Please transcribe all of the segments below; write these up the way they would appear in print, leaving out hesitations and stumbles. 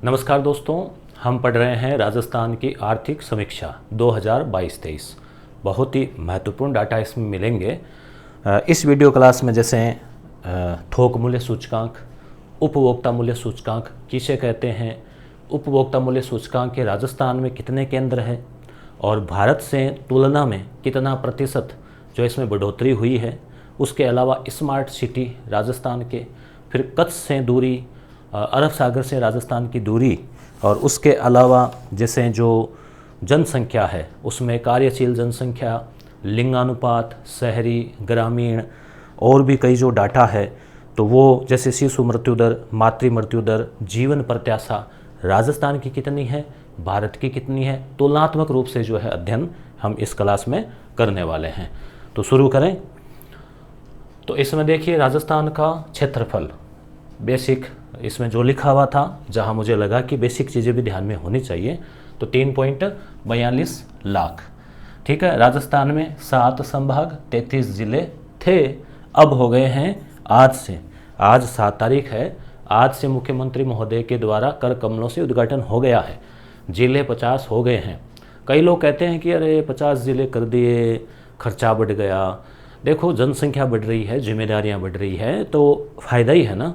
नमस्कार दोस्तों, हम पढ़ रहे हैं राजस्थान की आर्थिक समीक्षा 2022-23। बहुत ही महत्वपूर्ण डाटा इसमें मिलेंगे। इस वीडियो क्लास में जैसे थोक मूल्य सूचकांक, उपभोक्ता मूल्य सूचकांक किसे कहते हैं, उपभोक्ता मूल्य सूचकांक के राजस्थान में कितने केंद्र हैं और भारत से तुलना में कितना प्रतिशत जो इसमें बढ़ोतरी हुई है। उसके अलावा स्मार्ट सिटी राजस्थान के, फिर कच्छ से दूरी, अरब सागर से राजस्थान की दूरी, और उसके अलावा जैसे जो जनसंख्या है उसमें कार्यशील जनसंख्या, लिंगानुपात, शहरी, ग्रामीण और भी कई जो डाटा है, तो वो जैसे शिशु मृत्यु दर, मातृ मृत्यु दर, जीवन प्रत्याशा राजस्थान की कितनी है, भारत की कितनी है, तुलनात्मक रूप से जो है अध्ययन हम इस क्लास में करने वाले हैं। तो शुरू करें। तो इसमें देखिए राजस्थान का क्षेत्रफल, बेसिक इसमें जो लिखा हुआ था, जहां मुझे लगा कि बेसिक चीज़ें भी ध्यान में होनी चाहिए, तो 3.42 लाख। ठीक है, राजस्थान में 7 संभाग, 33 जिले थे, अब हो गए हैं आज से, आज 7 तारीख है, आज से मुख्यमंत्री महोदय के द्वारा कर कमलों से उद्घाटन हो गया है। जिले 50 हो गए हैं। कई लोग कहते हैं कि अरे 50 जिले कर दिए, खर्चा बढ़ गया। देखो, जनसंख्या बढ़ रही है, जिम्मेदारियां बढ़ रही है, तो फ़ायदा ही है ना।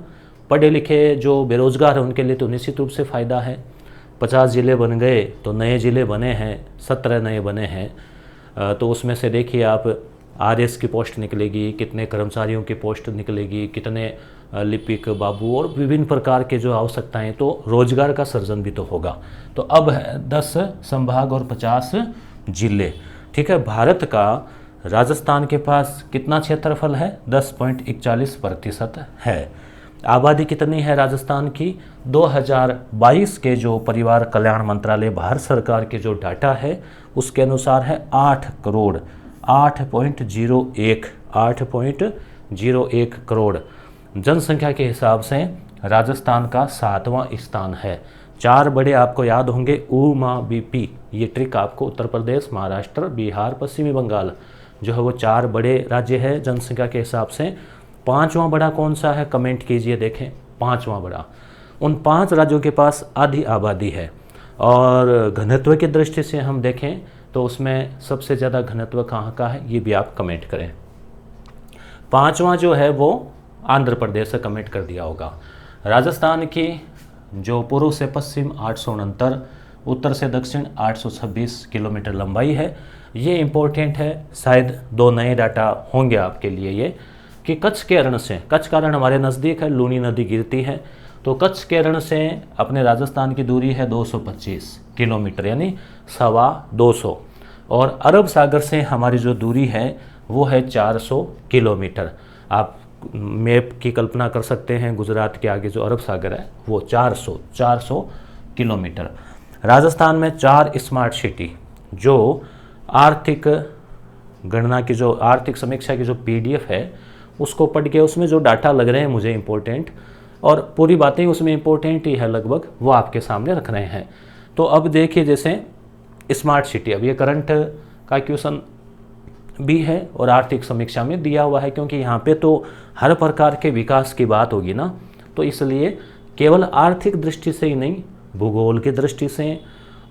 पढ़े लिखे जो बेरोजगार हैं उनके लिए तो निश्चित रूप से फ़ायदा है। 50 ज़िले बन गए तो नए ज़िले बने हैं, 17 नए बने हैं। तो उसमें से देखिए आप, आरएस की पोस्ट निकलेगी, कितने कर्मचारियों की पोस्ट निकलेगी, कितने लिपिक, बाबू और विभिन्न प्रकार के जो आवश्यकताएं, तो रोजगार का सृजन भी तो होगा। तो अब है 10 संभाग और 50 जिले। ठीक है, भारत का राजस्थान के पास कितना क्षेत्रफल है? 10.41% है। आबादी कितनी है राजस्थान की? 2022 के जो परिवार कल्याण मंत्रालय भारत सरकार के जो डाटा है उसके अनुसार है 8 करोड़ 8.01 करोड़ जनसंख्या के हिसाब से राजस्थान का 7वां स्थान है। 4 बड़े आपको याद होंगे, उमा बीपी, ये ट्रिक आपको उत्तर प्रदेश, महाराष्ट्र, बिहार, पश्चिमी बंगाल जो है वो 4 बड़े राज्य है जनसंख्या के हिसाब से। 5वां बड़ा कौन सा है? कमेंट कीजिए, देखें 5वां बड़ा। उन 5 राज्यों के पास आधी आबादी है। और घनत्व की दृष्टि से हम देखें तो उसमें सबसे ज़्यादा घनत्व कहाँ का है, ये भी आप कमेंट करें। 5वां जो है वो आंध्र प्रदेश से कमेंट कर दिया होगा। राजस्थान की जो पूर्व से पश्चिम 869, उत्तर से दक्षिण 826 किलोमीटर लंबाई है। ये इम्पोर्टेंट है, शायद 2 नए डाटा होंगे आपके लिए ये, कि कच्छ के रण से, कच्छ का रण हमारे नज़दीक है, लूनी नदी गिरती है, तो कच्छ के रण से अपने राजस्थान की दूरी है 225 किलोमीटर, यानी 225, और अरब सागर से हमारी जो दूरी है वो है 400 किलोमीटर। आप मैप की कल्पना कर सकते हैं, गुजरात के आगे जो अरब सागर है वो 400 किलोमीटर। राजस्थान में 4 स्मार्ट सिटी, जो आर्थिक गणना की, जो आर्थिक समीक्षा की जो PDF है उसको पढ़ के उसमें जो डाटा लग रहे हैं मुझे इम्पोर्टेंट, और पूरी बातें उसमें इम्पोर्टेंट ही है लगभग, वो आपके सामने रख रहे हैं। तो अब देखिए जैसे स्मार्ट सिटी, अब ये करंट का क्वेश्चन भी है और आर्थिक समीक्षा में दिया हुआ है, क्योंकि यहाँ पे तो हर प्रकार के विकास की बात होगी ना, तो इसलिए केवल आर्थिक दृष्टि से ही नहीं, भूगोल की दृष्टि से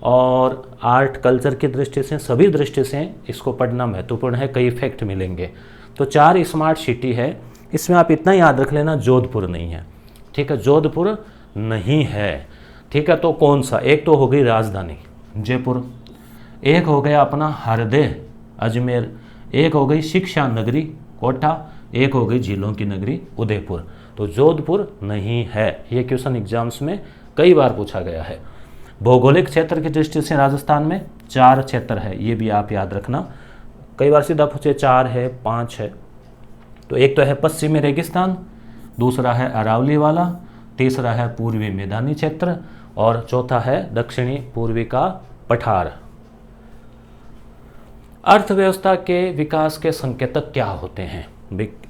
और आर्ट कल्चर की दृष्टि से, सभी दृष्टि से इसको पढ़ना महत्वपूर्ण है। कई फैक्ट मिलेंगे। तो 4 स्मार्ट सिटी है। इसमें आप इतना याद रख लेना, जोधपुर नहीं है। ठीक है, जोधपुर नहीं है। ठीक है, तो कौन सा? एक तो हो गई राजधानी जयपुर, एक हो गया अपना हृदय अजमेर, एक हो गई शिक्षा नगरी कोटा, एक हो गई झीलों की नगरी उदयपुर। तो जोधपुर नहीं है। ये क्वेश्चन एग्जाम्स में कई बार पूछा गया है। भौगोलिक क्षेत्र की दृष्टि से राजस्थान में 4 क्षेत्र है, ये भी आप याद रखना। कई बार सीधा पूछे 4 है, 5 है। तो एक तो है पश्चिमी रेगिस्तान, दूसरा है अरावली वाला, तीसरा है पूर्वी मैदानी क्षेत्र, और चौथा है दक्षिणी पूर्वी का पठार। अर्थव्यवस्था के विकास के संकेतक क्या होते हैं?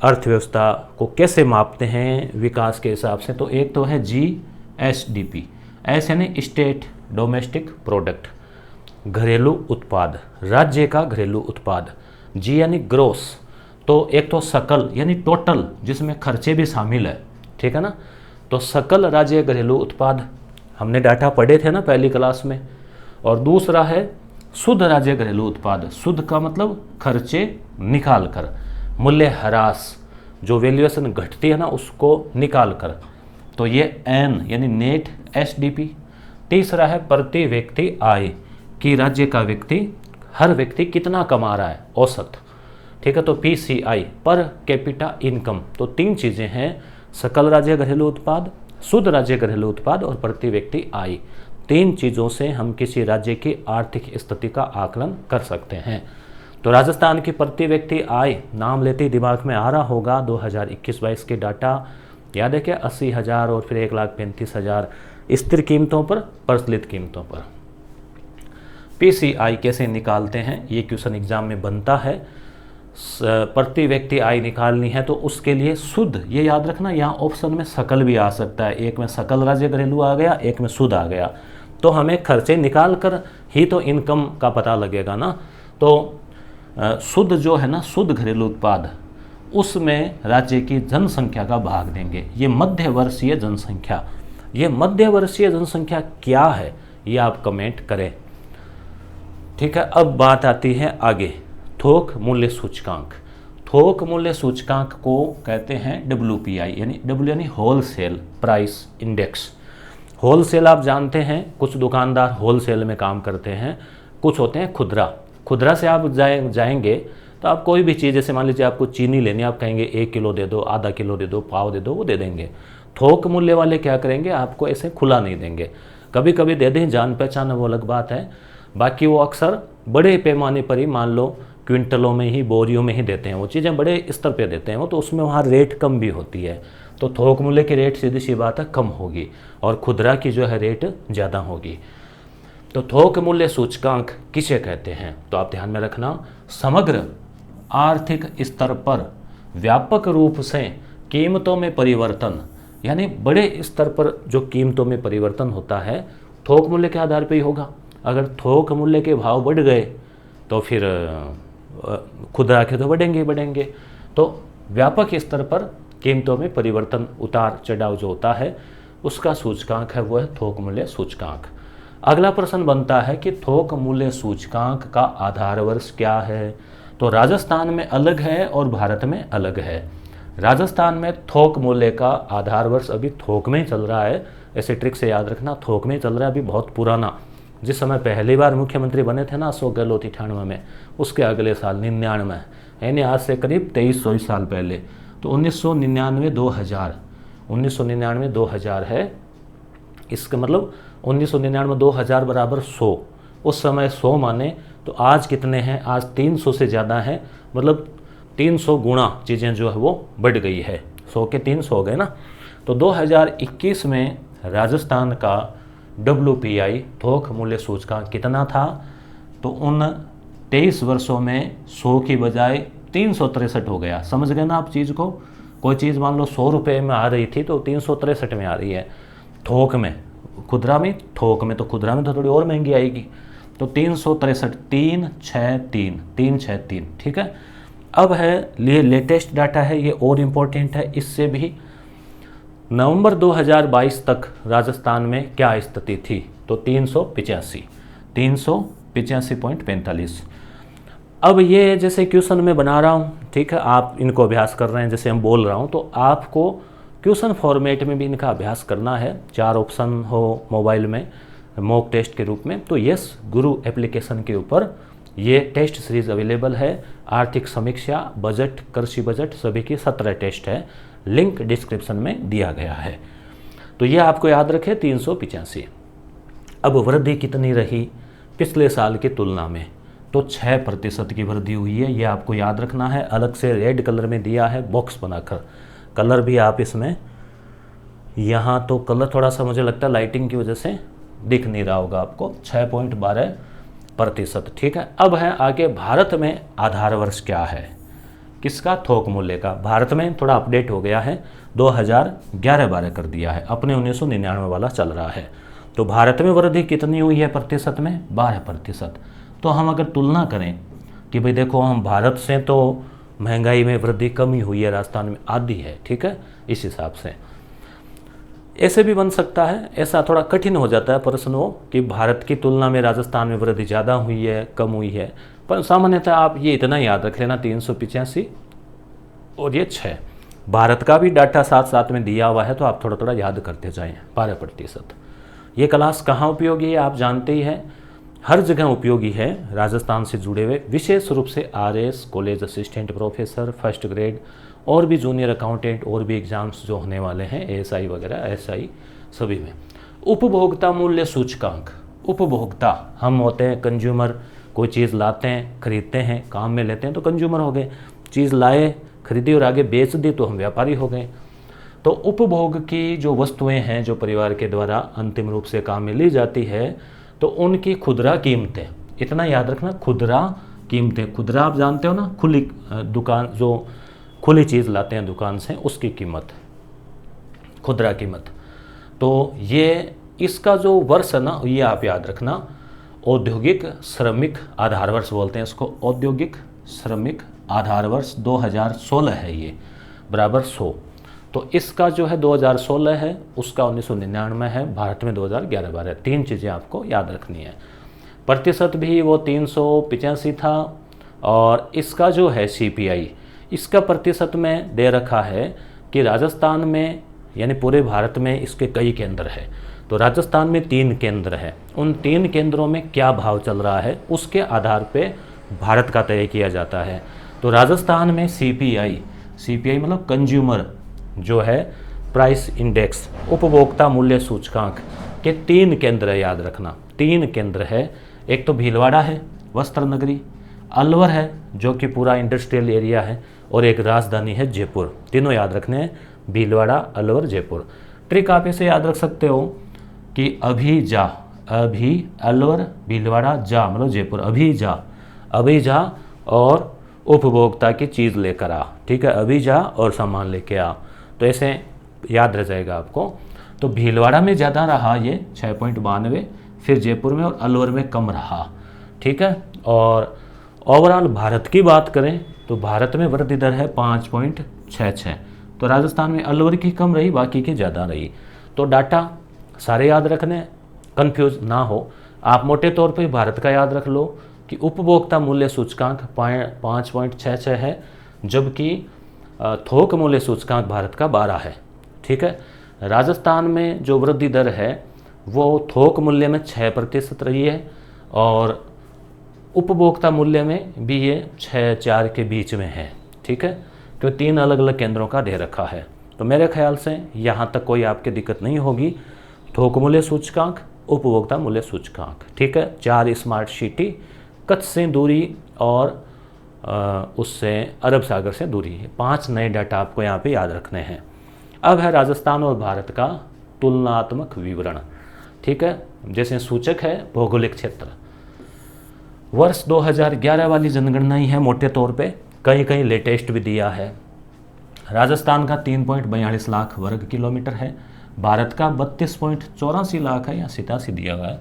अर्थव्यवस्था को कैसे मापते हैं विकास के हिसाब से? तो एक तो है GSDP, ऐसे यानी स्टेट डोमेस्टिक प्रोडक्ट, घरेलू उत्पाद, राज्य का घरेलू उत्पाद। G यानी ग्रोस, तो एक तो सकल यानी टोटल, जिसमें खर्चे भी शामिल है। ठीक है ना, तो सकल राज्य घरेलू उत्पाद, हमने डाटा पढ़े थे ना पहली क्लास में। और दूसरा है शुद्ध राज्य घरेलू उत्पाद, शुद्ध का मतलब खर्चे निकाल कर, मूल्य ह्रास जो वैल्यूएशन घटती है ना उसको निकाल कर, तो ये एन यानी नेट एसडीपी। तीसरा है प्रति व्यक्ति आय कि राज्य का व्यक्ति, हर व्यक्ति कितना कमा रहा है औसत, ठीक है, तो पीसीआई पर कैपिटा इनकम। तो 3 चीज़ें हैं, सकल राज्य घरेलू उत्पाद, शुद्ध राज्य घरेलू उत्पाद और प्रति व्यक्ति आय। 3 चीज़ों से हम किसी राज्य की आर्थिक स्थिति का आकलन कर सकते हैं। तो राजस्थान की प्रति व्यक्ति आय नाम लेते ही दिमाग में आ रहा होगा 2021-22 के डाटा याद है क्या, 80,000 और फिर 1,35,000 स्थिर कीमतों पर, प्रचलित कीमतों पर। पीसीआई कैसे निकालते हैं, ये क्वेश्चन एग्जाम में बनता है। प्रति व्यक्ति आय निकालनी है तो उसके लिए शुद्ध, ये याद रखना, यहाँ ऑप्शन में सकल भी आ सकता है, एक में सकल राज्य घरेलू आ गया, एक में शुद्ध आ गया, तो हमें खर्चे निकाल कर ही तो इनकम का पता लगेगा ना। तो शुद्ध जो है ना, शुद्ध घरेलू उत्पाद, उसमें राज्य की जनसंख्या का भाग देंगे। ये मध्यवर्षीय जनसंख्या, ये मध्यवर्षीय जनसंख्या क्या है ये आप कमेंट करें, ठीक है। अब बात आती है आगे, थोक मूल्य सूचकांक। थोक मूल्य सूचकांक को कहते हैं WPI, यानी W यानी होलसेल प्राइस इंडेक्स। होलसेल आप जानते हैं, कुछ दुकानदार होलसेल में काम करते हैं, कुछ होते हैं खुदरा। खुदरा से आप जाएंगे तो आप कोई भी चीज़, जैसे मान लीजिए आपको चीनी लेनी, आप कहेंगे 1 किलो दे दो, आधा किलो दे दो, पाव दे दो, वो दे देंगे। थोक मूल्य वाले क्या करेंगे, आपको ऐसे खुला नहीं देंगे, कभी कभी दे दें, जान पहचान वो अलग बात है, बाकी वो अक्सर बड़े पैमाने पर ही, मान लो क्विंटलों में ही, बोरियों में ही देते हैं, वो चीज़ें बड़े स्तर पे देते हैं वो, तो उसमें वहाँ रेट कम भी होती है। तो थोक मूल्य की रेट सीधी सी बात है कम होगी और खुदरा की जो है रेट ज़्यादा होगी। तो थोक मूल्य सूचकांक किसे कहते हैं, तो आप ध्यान में रखना, समग्र आर्थिक स्तर पर व्यापक रूप से कीमतों में परिवर्तन, यानी बड़े स्तर पर जो कीमतों में परिवर्तन होता है थोक मूल्य के आधार पर ही होगा। अगर थोक मूल्य के भाव बढ़ गए तो फिर खुदरा के तो बढ़ेंगे बढ़ेंगे। तो व्यापक स्तर पर कीमतों में परिवर्तन, उतार चढ़ाव जो होता है उसका सूचकांक है वो है थोक मूल्य सूचकांक। अगला प्रश्न बनता है कि थोक मूल्य सूचकांक का आधार वर्ष क्या है, तो राजस्थान में अलग है और भारत में अलग है। राजस्थान में थोक मूल्य का आधार वर्ष अभी थोक में ही चल रहा है, ऐसे ट्रिक से याद रखना, थोक में ही चल रहा है, अभी बहुत पुराना, जिस समय पहली बार मुख्यमंत्री बने थे ना अशोक गहलोत 98 में, उसके अगले साल 99, यानी आज से करीब 2300 साल पहले, तो 1999-2000, 1999-2000 है, इसका मतलब 1999-2000 बराबर 100, उस समय 100 माने तो आज कितने हैं, आज 300 से ज़्यादा है, मतलब 300 गुना चीज़ें जो है वो बढ़ गई है, 100 के 300 हो गए ना। तो 2021 में राजस्थान का WPI थोक मूल्य सूचकांक कितना था, तो उन 23 वर्षों में 100 की बजाय 363 हो गया। समझ गए ना आप चीज़ को, कोई चीज़ मान लो 100 रुपये में आ रही थी तो 363 में आ रही है थोक में, खुदरा में, थोक में, तो खुदरा में तो थोड़ी और महंगी आएगी, तो 363, 363, ठीक है। अब है ये लेटेस्ट डाटा है, ये और इम्पोर्टेंट है, इससे भी नवंबर 2022 तक राजस्थान में क्या स्थिति थी, तो 385.45। अब ये जैसे क्वेश्चन में बना रहा हूँ, ठीक है, आप इनको अभ्यास कर रहे हैं, जैसे हम बोल रहा हूँ, तो आपको क्वेश्चन फॉर्मेट में भी इनका अभ्यास करना है। 4 ऑप्शन हो मोबाइल में मॉक टेस्ट के रूप में, तो यस गुरु एप्लीकेशन के ऊपर ये टेस्ट सीरीज अवेलेबल है। आर्थिक समीक्षा, बजट, कृषि बजट, सभी की 17 टेस्ट है, लिंक डिस्क्रिप्शन में दिया गया है। तो ये आपको याद रखे 385। अब वृद्धि कितनी रही पिछले साल की तुलना में, तो 6% की वृद्धि हुई है, ये आपको याद रखना है। अलग से रेड कलर में दिया है बॉक्स बनाकर, कलर भी आप इसमें, यहाँ तो कलर थोड़ा सा मुझे लगता है लाइटिंग की वजह से दिख नहीं रहा होगा आपको, 6.12%, ठीक है। अब है आगे भारत में आधार वर्ष क्या है, किसका, थोक मूल्य का। भारत में थोड़ा अपडेट हो गया है, 2011-12 कर दिया है, अपने 1999 वाला चल रहा है। तो भारत में वृद्धि कितनी हुई है प्रतिशत में, 12%। तो हम अगर तुलना करें कि भाई देखो हम भारत से तो महंगाई में वृद्धि कम ही हुई है, राजस्थान में आधी है, ठीक है, इस हिसाब से। ऐसे भी बन सकता है, ऐसा थोड़ा कठिन हो जाता है प्रश्न वो कि भारत की तुलना में राजस्थान में वृद्धि ज़्यादा हुई है कम हुई है, पर सामान्यतः आप ये इतना याद रख लेना 385 और ये 6। भारत का भी डाटा साथ साथ में दिया हुआ है तो आप थोड़ा थोड़ा याद करते जाएं। 12%। ये क्लास कहाँ उपयोगी है आप जानते ही हैं, हर जगह उपयोगी है राजस्थान से जुड़े हुए, विशेष रूप से RS college assistant professor, first grade और भी जूनियर अकाउंटेंट और भी एग्जाम्स जो होने वाले हैं ASI वगैरह SI सभी में। उपभोक्ता मूल्य सूचकांक, उपभोक्ता हम होते हैं कंज्यूमर, कोई चीज़ लाते हैं खरीदते हैं काम में लेते हैं तो कंज्यूमर हो गए, चीज़ लाए खरीदी और आगे बेच दी तो हम व्यापारी हो गए। तो उपभोग की जो वस्तुएं हैं जो परिवार के द्वारा अंतिम रूप से काम में ली जाती है तो उनकी खुदरा कीमतें, इतना याद रखना खुदरा कीमतें, खुदरा आप जानते हो ना, खुली दुकान जो खुली चीज़ लाते हैं दुकान से उसकी कीमत, खुदरा कीमत। तो ये इसका जो वर्ष है ना ये आप याद रखना, औद्योगिक श्रमिक आधार वर्ष बोलते हैं इसको, औद्योगिक श्रमिक आधार वर्ष 2016 है ये, बराबर 100। तो इसका जो है 2016 है, उसका 1999 है, भारत में 2011-12। 3 चीज़ें आपको याद रखनी है। प्रतिशत भी वो 385 था और इसका जो है CPI, इसका प्रतिशत में दे रखा है कि राजस्थान में यानी पूरे भारत में इसके कई केंद्र है, तो राजस्थान में 3 केंद्र है, उन 3 केंद्रों में क्या भाव चल रहा है उसके आधार पे भारत का तय किया जाता है। तो राजस्थान में CPI मतलब कंज्यूमर जो है प्राइस इंडेक्स, उपभोक्ता मूल्य सूचकांक के 3 केंद्र है, याद रखना 3 केंद्र है। एक तो भीलवाड़ा है वस्त्र नगरी, अलवर है जो कि पूरा इंडस्ट्रियल एरिया है, और एक राजधानी है जयपुर। तीनों याद रखने हैं, भीलवाड़ा अलवर जयपुर। ट्रिक आप इसे याद रख सकते हो कि अभी जा, अभी अलवर भीलवाड़ा जा मतलब जयपुर, अभी जा और उपभोक्ता की चीज़ लेकर आ, ठीक है, अभी जा और सामान लेके आ, तो ऐसे याद रह जाएगा आपको। तो भीलवाड़ा में ज़्यादा रहा ये 6.92, फिर जयपुर में और अलवर में कम रहा, ठीक है। और ओवरऑल भारत की बात करें तो भारत में वृद्धि दर है 5.66, तो राजस्थान में अलवर की कम रही बाकी की ज़्यादा रही। तो डाटा सारे याद रखने, कंफ्यूज ना हो आप, मोटे तौर पे भारत का याद रख लो कि उपभोक्ता मूल्य सूचकांक 5.66 है, जबकि थोक मूल्य सूचकांक भारत का 12 है, ठीक है। राजस्थान में जो वृद्धि दर है वो थोक मूल्य में 6% रही है और उपभोक्ता मूल्य में भी ये 6-4 के बीच में है, ठीक है, क्योंकि 3 अलग अलग केंद्रों का दे रखा है। तो मेरे ख्याल से यहाँ तक कोई आपकी दिक्कत नहीं होगी। थोक मूल्य सूचकांक, उपभोक्ता मूल्य सूचकांक, ठीक है। 4 स्मार्ट सिटी, कच्छ से दूरी और उससे अरब सागर से दूरी है। 5 नए डाटा आपको यहाँ पे याद रखने हैं। अब है राजस्थान और भारत का तुलनात्मक विवरण, ठीक है। जैसे सूचक है भौगोलिक क्षेत्र, वर्ष 2011 वाली जनगणना ही है मोटे तौर पे, कहीं कहीं लेटेस्ट भी दिया है। राजस्थान का 3.42 लाख वर्ग किलोमीटर है, भारत का 32.84 लाख है या 87 दिया हुआ है,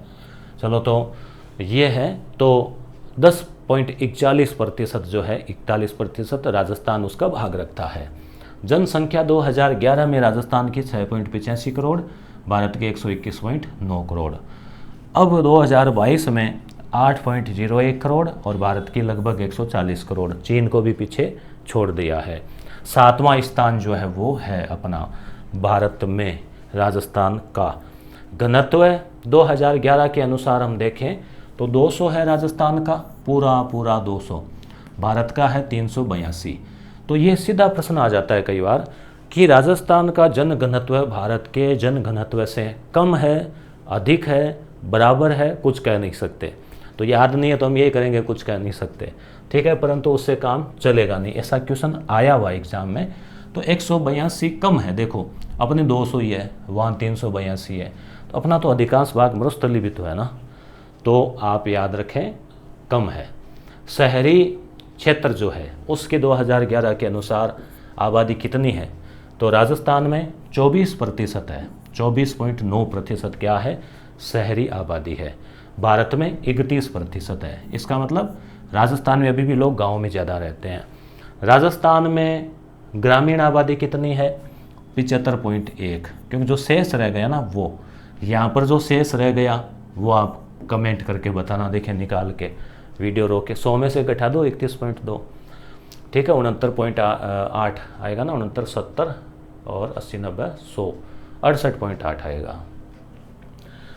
चलो तो ये है। तो 10.41% जो है, 41% राजस्थान उसका भाग रखता है। जनसंख्या 2011 में राजस्थान की 6.85 करोड़, भारत के 121.9 करोड़। अब 2022 में 8.01 करोड़ और भारत की लगभग 140 करोड़, चीन को भी पीछे छोड़ दिया है। 7वां स्थान जो है वो है अपना भारत में राजस्थान का। घनत्व 2011 के अनुसार हम देखें तो 200 है राजस्थान का, पूरा 200, भारत का है 382। तो ये सीधा प्रश्न आ जाता है कई बार कि राजस्थान का जन घनत्व भारत के जन घनत्व से कम है, अधिक है, बराबर है, कुछ कह नहीं सकते। तो याद नहीं है तो हम यही करेंगे कुछ कह नहीं सकते, ठीक है, परंतु उससे काम चलेगा नहीं। ऐसा क्वेश्चन आया हुआ एग्जाम में। तो 182 कम है, देखो अपने 200 ही है, वहाँ 382 है, तो अपना तो अधिकांश भाग मरुस्थली भी तो है ना, तो आप याद रखें कम है। शहरी क्षेत्र जो है उसके 2011 के अनुसार आबादी कितनी है, तो राजस्थान में 24% है, 24.9% क्या है, शहरी आबादी है। भारत में 31% है। इसका मतलब राजस्थान में अभी भी लोग गाँव में ज़्यादा रहते हैं। राजस्थान में ग्रामीण आबादी कितनी है, 75.1, क्योंकि जो शेष रह गया ना वो, यहाँ पर जो शेष रह गया वो आप कमेंट करके बताना, देखें निकाल के वीडियो रोक के। 100 में से घटा दो 31.2, ठीक है, 69.8 आएगा ना, 69, 70 और 80, 90, 100, 68.8 आएगा।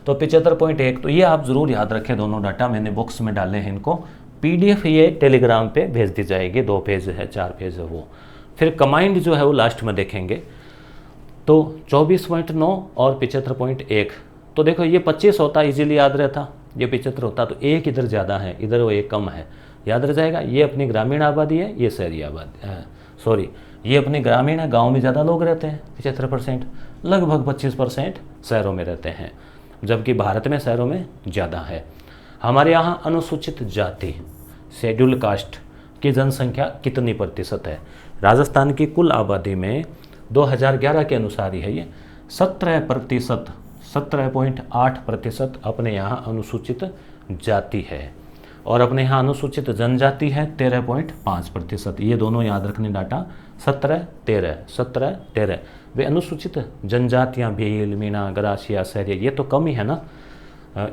तो 75.1, तो ये आप ज़रूर याद रखें, दोनों डाटा मैंने बॉक्स में डाले हैं, इनको PDF ये टेलीग्राम पे भेज दी जाएगी, 2 पेज है 4 पेज है वो। फिर कमांड जो है वो लास्ट में देखेंगे। तो 24.9 और 75.1, तो देखो ये 25 होता इजीली याद रहता, ये 75 होता, तो एक इधर ज़्यादा है, इधर वो एक कम है, याद रह जाएगा। ये अपनी ग्रामीण आबादी है, ये शहरी आबादी है, सॉरी ये अपनी ग्रामीण है, गांव में ज़्यादा लोग रहते हैं 75%, लगभग 25% शहरों में रहते हैं, जबकि भारत में शहरों में ज़्यादा है। हमारे यहाँ अनुसूचित जाति शेड्यूल कास्ट की जनसंख्या कितनी प्रतिशत है? राजस्थान की कुल आबादी में 2011 के अनुसार ही है ये 17%, 17.8% अपने यहाँ अनुसूचित जाति है, और अपने यहाँ अनुसूचित जनजाति है 13.5%। ये दोनों याद रखने डाटा, 17, 13, 17, 13। वे अनुसूचित जनजातियाँ भील, मीणा, गरासिया, सहरिया, ये तो कम ही है ना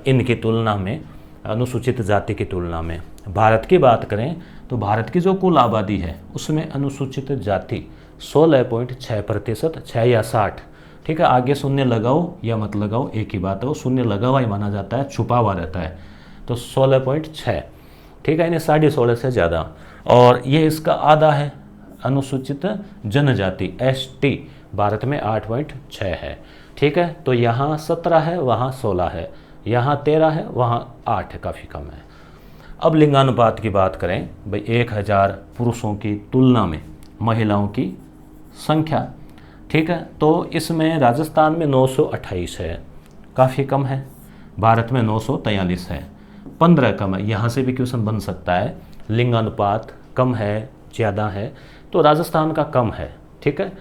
इनकी तुलना में, अनुसूचित जाति की तुलना में। भारत की बात करें तो भारत की जो कुल आबादी है उसमें अनुसूचित जाति 16.6%, 6 या 60, ठीक है। आगे शून्य लगाओ या मत लगाओ एक ही बात है, वो शून्य लगा हुआ ही माना जाता है, छुपा हुआ रहता है, तो 16.6, ठीक है, यानी 16.5 से ज़्यादा। और ये इसका आधा है अनुसूचित जनजाति ST, भारत में 8.6 है, ठीक है। तो यहाँ 17 है, वहाँ 16 है, यहाँ 13 है, वहाँ 8 है, काफ़ी कम है। अब लिंगानुपात की बात करें भाई, 1000 पुरुषों की तुलना में महिलाओं की संख्या, ठीक है, तो इसमें राजस्थान में 928 है, काफ़ी कम है। भारत में 943 है, 15 कम है। यहाँ से भी क्वेश्चन बन सकता है, लिंगानुपात कम है ज़्यादा है, तो राजस्थान का कम है, ठीक है।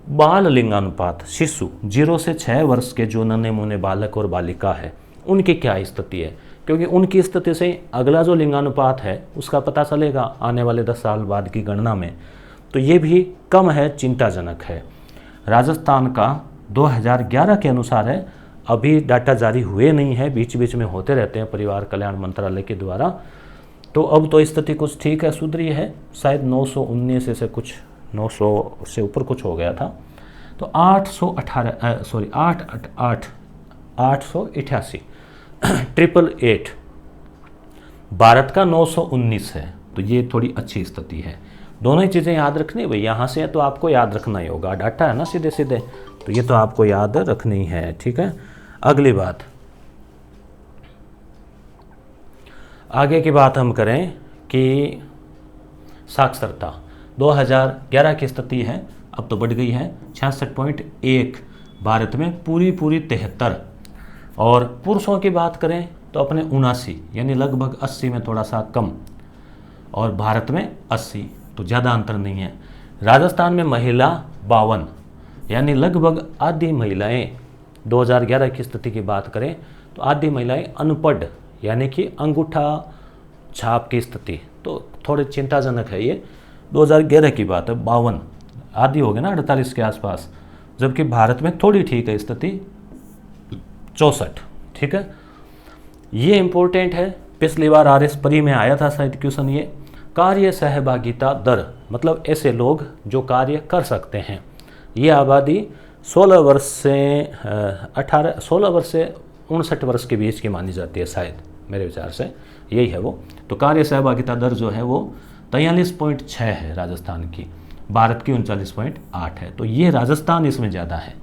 बाल लिंगानुपात, शिशु 0 से 6 वर्ष के जो नन्हे मुन्ने बालक और बालिका है उनकी क्या स्थिति है, क्योंकि उनकी स्थिति से अगला जो लिंगानुपात है उसका पता चलेगा आने वाले 10 साल बाद की गणना में। तो ये भी कम है, चिंताजनक है। राजस्थान का 2011 के अनुसार है, अभी डाटा जारी हुए नहीं है, बीच बीच में होते रहते हैं परिवार कल्याण मंत्रालय के द्वारा। तो अब तो स्थिति कुछ ठीक है, सुधरी है, शायद 919 से कुछ 900 से ऊपर कुछ हो गया था, तो 888 888 भारत का 919 है, तो ये थोड़ी अच्छी स्थिति है। दोनों ही चीज़ें याद रखनी भाई, यहाँ से तो आपको याद रखना ही होगा, डाटा है ना सीधे सीधे, तो ये तो आपको याद रखनी है, ठीक है। अगली बात, आगे की बात हम करें कि साक्षरता 2011 की स्थिति है, अब तो बढ़ गई है 66.1, भारत में पूरी 73। और पुरुषों की बात करें तो अपने 79, यानी लगभग 80 में थोड़ा सा कम, और भारत में 80, तो ज़्यादा अंतर नहीं है। राजस्थान में महिला 52, यानी लगभग आधी महिलाएं, 2011 की स्थिति की बात करें तो आधी महिलाएं अनपढ़, यानी कि अंगूठा छाप की स्थिति, तो थोड़ी चिंताजनक है ये। 2011 की बात है, 52, आधी हो गए ना 48 के आसपास, जबकि भारत में थोड़ी ठीक है स्थिति 64, ठीक है। ये इम्पोर्टेंट है, पिछली बार RS परी में आया था शायद क्वेश्चन ये, कार्य सहभागिता दर, मतलब ऐसे लोग जो कार्य कर सकते हैं, ये आबादी 16 वर्ष से 59 वर्ष के बीच की मानी जाती है, शायद मेरे विचार से यही है वो। तो कार्य सहभागिता दर जो है वो 43.6 है राजस्थान की, भारत की 39.8 है, तो ये राजस्थान इसमें ज़्यादा है,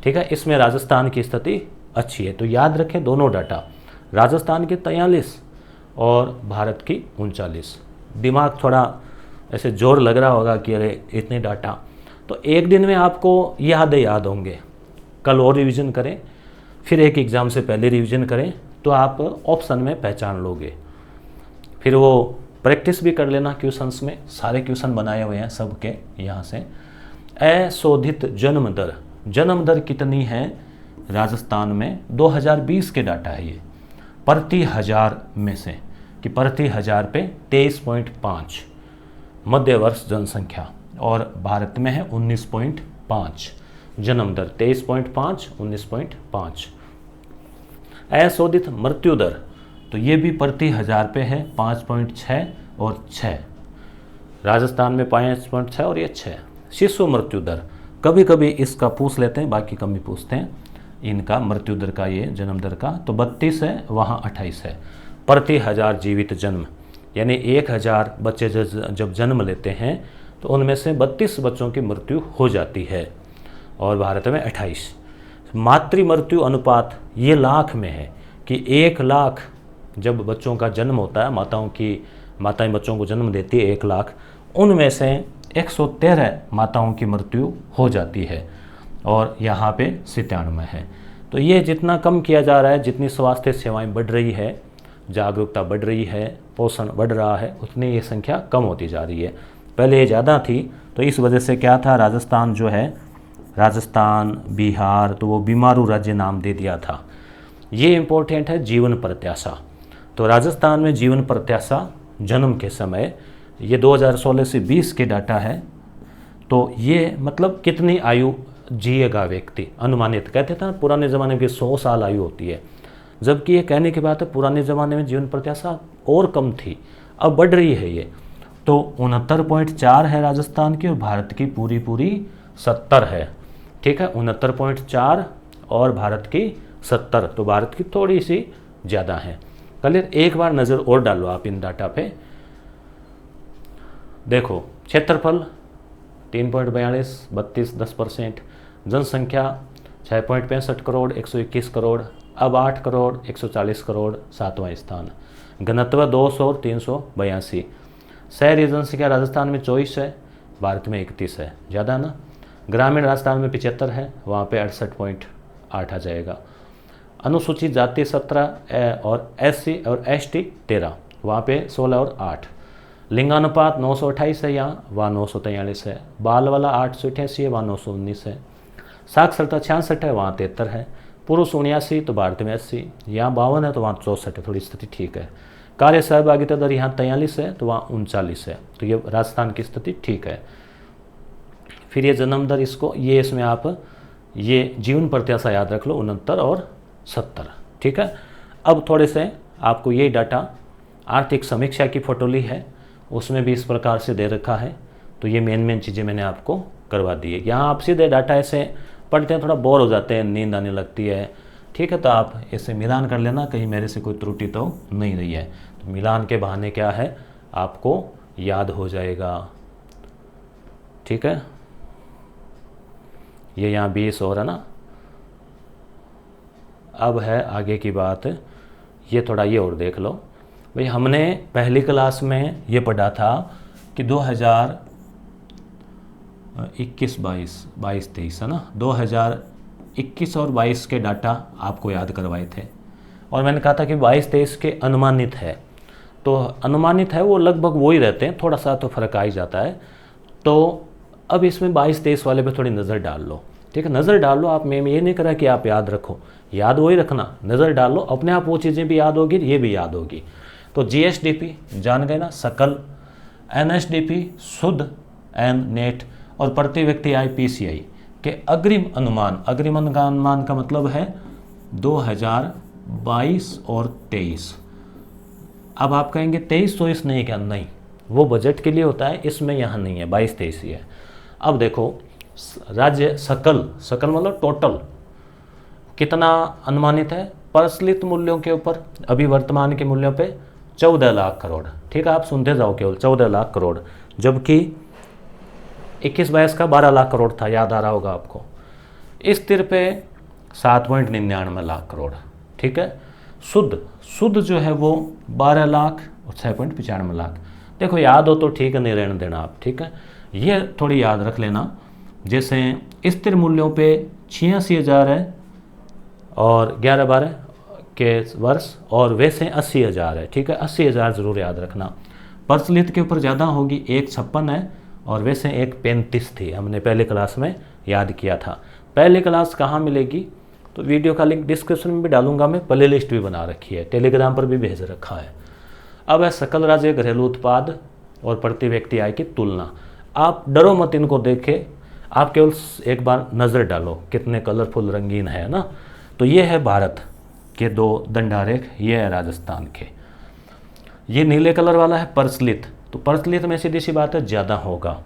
ठीक है। इसमें राजस्थान की स्थिति अच्छी है, तो याद रखें दोनों डाटा, राजस्थान की 43 और भारत की 39। दिमाग थोड़ा ऐसे जोर लग रहा होगा कि अरे इतने डाटा, तो एक दिन में आपको याद होंगे, कल और रिवीजन करें, फिर एक एग्ज़ाम से पहले रिवीजन करें, तो आप ऑप्शन में पहचान लोगे। फिर वो प्रैक्टिस भी कर लेना, क्वेश्चंस में सारे क्वेश्चन बनाए हुए हैं सबके यहाँ से। अशोधित जन्म दर कितनी है राजस्थान में? 2020 के डाटा है ये, प्रति हजार में से, कि प्रति हजार पे 23.5 मध्य वर्ष जनसंख्या, और भारत में है 19.5, जन्म दर 23.5, 19.5। अशोधित मृत्यु दर तो ये भी प्रति 1000 पे है 5.6 और 6, राजस्थान में 5.6 और ये 6। शिशु मृत्यु दर कभी कभी इसका पूछ लेते हैं, बाकी कम ही पूछते हैं इनका मृत्यु दर का, ये जन्म दर का, तो 32 है, वहाँ 28 है प्रति 1000 जीवित जन्म। यानी 1000 बच्चे जब जन्म लेते हैं तो उनमें से 32 बच्चों की मृत्यु हो जाती है, और भारत में 28। मातृ मृत्यु अनुपात ये लाख में है कि 1 लाख जब बच्चों का जन्म होता है, माताएं बच्चों को जन्म देती है 1 लाख, उनमें से 113 माताओं की मृत्यु हो जाती है, और यहाँ पे 97 है। तो ये जितना कम किया जा रहा है, जितनी स्वास्थ्य सेवाएं बढ़ रही है, जागरूकता बढ़ रही है, पोषण बढ़ रहा है, उतनी ये संख्या कम होती जा रही है। पहले ये ज़्यादा थी, तो इस वजह से क्या था, राजस्थान जो है, राजस्थान बिहार, तो वो बीमारू राज्य नाम दे दिया था। ये इम्पोर्टेंट है जीवन प्रत्याशा। तो राजस्थान में जीवन प्रत्याशा जन्म के समय, ये 2016 से 20 के डाटा है, तो ये मतलब कितनी आयु जिएगा व्यक्ति, अनुमानित। कहते थे ना पुराने ज़माने में 100 साल आयु होती है, जबकि ये कहने की बात है पुराने ज़माने में जीवन प्रत्याशा और कम थी, अब बढ़ रही है ये। तो 69.4 है राजस्थान की, और भारत की पूरी 70 है। ठीक है, 69.4 और भारत की 70, तो भारत की थोड़ी सी ज़्यादा है। क्लियर। एक बार नज़र और डालो आप इन डाटा पे। देखो क्षेत्रफल 3.42, 32, 10%। जनसंख्या 6.65 करोड़, 121 करोड़, अब 8 करोड़ 140 करोड़, 7वां स्थान। घनत्व 200 और 382। शहरी जनसंख्या राजस्थान में 24 है, भारत में 31 है, ज़्यादा ना। ग्रामीण राजस्थान में 75 है, वहाँ पे 68.8 आ जाएगा। अनुसूचित जाति 17 और SC और ST 13, वहाँ पे 16 और 8। लिंगानुपात 928 है यहाँ, वहाँ 943 है। बाल वाला 888 है, वहाँ 919 है। साक्षरता 66 है, वहाँ 73 है। पुरुष 79, तो भारत में 80, यहाँ 52 है, तो वहाँ 64 है, थोड़ी स्थिति ठीक है। कार्य सहभागिता दर यहाँ 43 है, तो वहाँ 39 है, तो ये राजस्थान की स्थिति ठीक है। फिर ये जन्म दर, ये इसमें आप ये जीवन प्रत्याशा याद रख लो 69 और 70। ठीक है। अब थोड़े से आपको ये डाटा आर्थिक समीक्षा की फोटो ली है, उसमें भी इस प्रकार से दे रखा है, तो ये मेन चीज़ें मैंने आपको करवा दी है। यहाँ आप सीधे डाटा ऐसे पढ़ते हैं, थोड़ा बोर हो जाते हैं, नींद आने लगती है। ठीक है, तो आप इसे मिलान कर लेना, कहीं मेरे से कोई त्रुटि तो नहीं रही है। तो मिलान के बहाने क्या है, आपको याद हो जाएगा। ठीक है, ये यहाँ 20 और है ना। अब है आगे की बात, ये थोड़ा ये और देख लो भाई। हमने पहली क्लास में ये पढ़ा था कि 2021-22 है ना, 2021 और 22 के डाटा आपको याद करवाए थे, और मैंने कहा था कि 22-23 के अनुमानित है। तो अनुमानित है वो लगभग वो ही रहते हैं, थोड़ा सा तो फर्क आ ही जाता है। तो अब इसमें 22-23 वाले पे थोड़ी नज़र डाल लो। ठीक है, नज़र डाल लो आप। मैं ये नहीं करा कि आप याद रखो, याद वही रखना, नज़र डाल लो, अपने आप वो चीज़ें भी याद होगी, ये भी याद होगी। तो GSDP जान गए ना, सकल, NSDP शुद्ध, एन नेट, और प्रति व्यक्ति आय PCI के अग्रिम अनुमान का मतलब है 2022 और 23। अब आप कहेंगे 23-24 नहीं क्या? नहीं, वो बजट के लिए होता है, इसमें यहाँ नहीं है, 22-23 ही है। अब देखो राज्य सकल मतलब टोटल कितना अनुमानित है प्रचलित मूल्यों के ऊपर, अभी वर्तमान के मूल्यों पे 14 लाख करोड़। ठीक है, आप सुनते जाओ केवल 14 लाख करोड़, जबकि 21-22 का 12 लाख करोड़ था, याद आ रहा होगा आपको। स्थिर पे 7.99 लाख करोड़। ठीक है, शुद्ध जो है वो 12 लाख और 6.95 लाख। देखो याद हो तो ठीक है, नहीं रहने देना आप। ठीक है, ये थोड़ी याद रख लेना। जैसे स्थिर मूल्यों पे 86,000 है और 11-12 के वर्ष, और वैसे 80,000 है। ठीक है, 80,000 ज़रूर याद रखना। प्रचलित के ऊपर ज़्यादा होगी, 156 है, और वैसे 135 थी, हमने पहले क्लास में याद किया था। पहली क्लास कहाँ मिलेगी? तो वीडियो का लिंक डिस्क्रिप्शन में भी डालूंगा मैं, प्ले लिस्ट भी बना रखी है, टेलीग्राम पर भी भेज रखा है। अब है सकल राज्य घरेलू उत्पाद और प्रति व्यक्ति आय की तुलना। आप डरो मत इनको देखे, आप केवल एक बार नज़र डालो कितने कलरफुल रंगीन है ना। तो ये है भारत के 2 दंडारेख, ये है राजस्थान के। ये नीले कलर वाला है परसलित, तो परसलित में सीधी सी बात है ज़्यादा होगा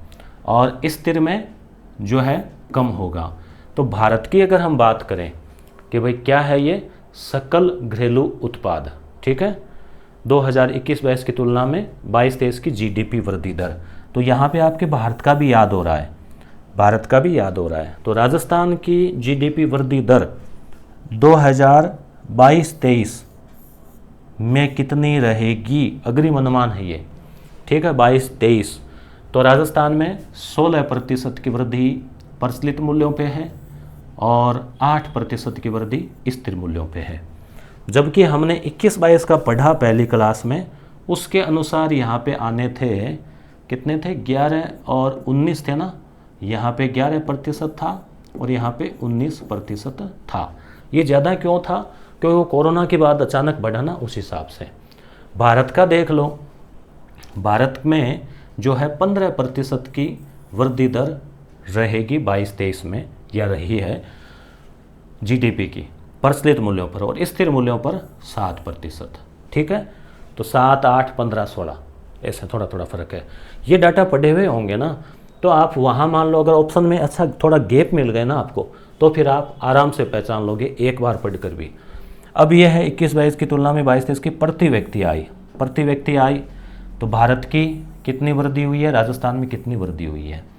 और स्थिर में जो है कम होगा। तो भारत की अगर हम बात करें कि भाई क्या है ये सकल घरेलू उत्पाद, ठीक है, 2021-22 की तुलना में 22-23 की जीडीपी वृद्धि दर, तो यहाँ पे आपके भारत का भी याद हो रहा है, भारत का भी याद हो रहा है। तो राजस्थान की जीडीपी वृद्धि दर 2022-23 में कितनी रहेगी, अग्रिम अनुमान है ये, ठीक है, 22-23। तो राजस्थान में 16% की वृद्धि प्रचलित मूल्यों पे है और 8% की वृद्धि स्थिर मूल्यों पे है। जबकि हमने 21-22 का पढ़ा पहली क्लास में, उसके अनुसार यहाँ पे आने थे, कितने थे, 11 और 19 थे ना, यहाँ पे 11% था और यहाँ पे 19% था। ये ज़्यादा क्यों था, क्योंकि वो कोरोना के बाद अचानक बढ़ा ना, उस हिसाब से। भारत का देख लो, भारत में जो है 15% की वृद्धि दर रहेगी 22-23 में, या रही है जीडीपी की प्रचलित मूल्यों पर, और स्थिर मूल्यों पर 7%, ठीक है। तो 7, 8, 15, 16 ऐसे थोड़ा थोड़ा फर्क है। ये डाटा पढ़े हुए होंगे ना, तो आप वहाँ मान लो अगर ऑप्शन में अच्छा थोड़ा गैप मिल गए ना आपको, तो फिर आप आराम से पहचान लोगे एक बार पढ़कर भी। अब यह है 21-22 की तुलना में 22-23 की प्रति व्यक्ति आय, प्रति व्यक्ति आय। तो भारत की कितनी वृद्धि हुई है, राजस्थान में कितनी वृद्धि हुई है।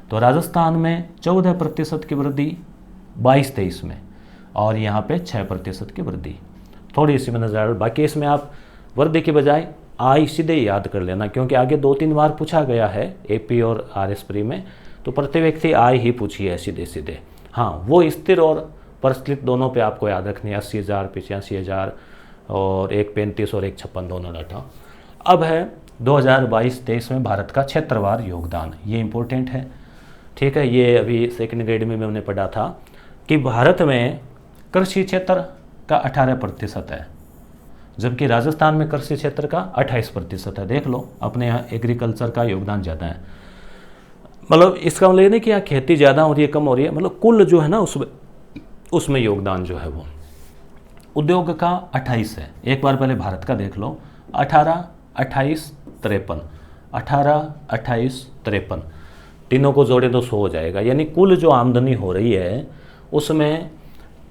तो राजस्थान में 14% की वृद्धि 22-23 में, और यहाँ पे 6% की वृद्धि। थोड़ी सी में नजर, बाकी इसमें आप वृद्धि की बजाय आय सीधे याद कर लेना, क्योंकि आगे 2-3 बार पूछा गया है एपी और आरएस प्री में, तो प्रति व्यक्ति आय ही पूछी है सीधे सीधे। हाँ, वो स्थिर और प्रचलित दोनों पे आपको याद रखनी है, 80,000, 85,000 और 1.35 और 1.56 दोनों डाटा। अब है 2022-23 में भारत का क्षेत्रवार योगदान, ये इंपॉर्टेंट है, ठीक है। ये अभी सेकंड ग्रेड में हमने पढ़ा था कि भारत में कृषि क्षेत्र का 18% है, जबकि राजस्थान में कृषि क्षेत्र का 28% है। देख लो, अपने यहाँ एग्रीकल्चर का योगदान ज़्यादा है। मतलब इसका मतलब नहीं कि यहाँ खेती ज़्यादा हो रही है कम हो रही है, मतलब कुल जो है ना उसमें योगदान जो है वो उद्योग का 28 है। एक बार पहले भारत का देख लो, 18, 28, 53, 18, 28, 53, तीनों को जोड़े तो 100 हो जाएगा। यानी कुल जो आमदनी हो रही है उसमें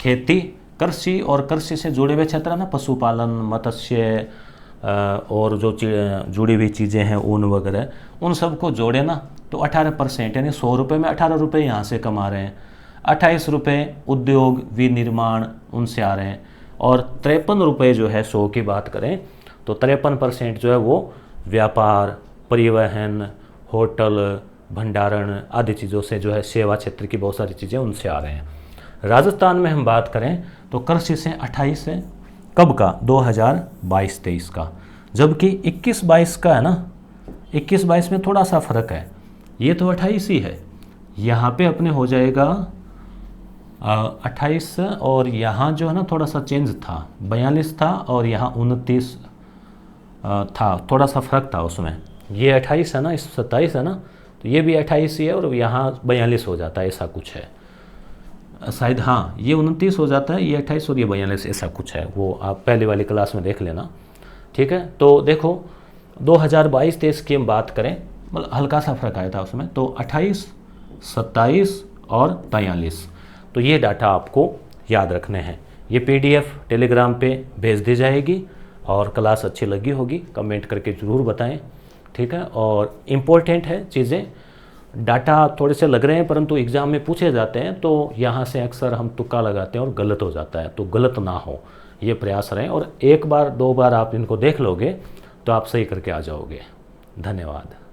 खेती, कृषि और कृषि से जुड़े हुए क्षेत्र है ना, पशुपालन, मत्स्य और जो जुड़ी हुई चीज़ें हैं, ऊन वगैरह, उन सबको जोड़े ना तो 18%, यानी 100 रुपये में 18 रुपये यहाँ से कमा रहे हैं, 28 रुपये उद्योग विनिर्माण उनसे आ रहे हैं, और 53 रुपये जो है 100 की बात करें तो 53% जो है वो व्यापार, परिवहन, होटल, भंडारण आदि चीज़ों से जो है, सेवा क्षेत्र की बहुत सारी चीज़ें उनसे आ रहे हैं। राजस्थान में हम बात करें तो कृषि से 28 है, कब का, 2022-23 का, जबकि 21-22 का है ना, 21-22 में थोड़ा सा फर्क है, ये तो 28 ही है, यहाँ पे अपने हो जाएगा 28, और यहाँ जो है ना थोड़ा सा चेंज था, 42 था और यहाँ 29 था, थोड़ा सा फर्क था उसमें। ये 28 है ना, इस 27 है ना, तो ये भी 28 ही है और यहाँ 42 हो जाता है, ऐसा कुछ है शायद। हाँ, ये 29 हो जाता है, ये 28 और ये 42, ऐसा कुछ है, वो आप पहले वाली क्लास में देख लेना, ठीक है। तो देखो 2022-23 की हम बात करें, मतलब हल्का सा फर्क आया था उसमें, तो 28, 27 और 43, तो ये डाटा आपको याद रखने हैं। ये PDF टेलीग्राम पे भेज दी जाएगी, और क्लास अच्छी लगी होगी कमेंट करके ज़रूर बताएं, ठीक है। और इम्पोर्टेंट है चीज़ें, डाटा थोड़े से लग रहे हैं परंतु एग्ज़ाम में पूछे जाते हैं, तो यहाँ से अक्सर हम तुक्का लगाते हैं और गलत हो जाता है, तो गलत ना हो ये प्रयास रहें, और एक बार 2 बार आप इनको देख लोगे तो आप सही करके आ जाओगे। धन्यवाद।